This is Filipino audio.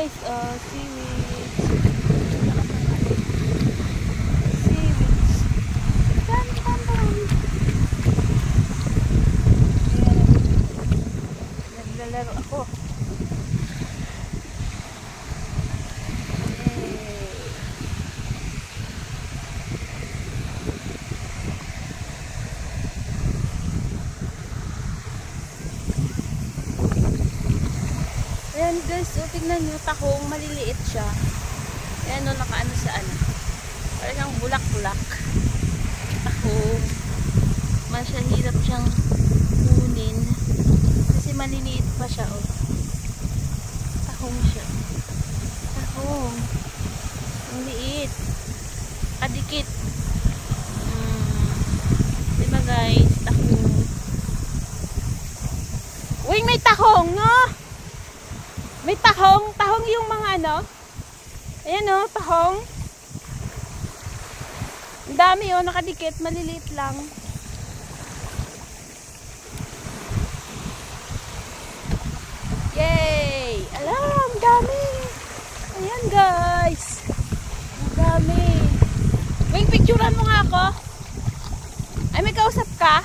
guys, seaweeds. Seaweeds. Tan, tan, tan. Ayan. Naglalaro ako. Ayan guys, so tignan nyo, tahong, maliliit siya. Ayan o, nakaano sa ano. Parang bulak-bulak. Tahong. Masya, hirap siyang kunin. Kasi maliliit pa siya o. Tahong siya. Tahong. Ang liit. Kadikit. Diba guys, tahong. Uy, may tahong no? May tahong. Tahong yung mga ano. Ayan o, tahong. Ang dami o, nakadikit. Maliliit lang. Yay! Alam, dami. Ayan guys. Ang dami. Wing, picturean mo nga ako. Ay, may kausap ka?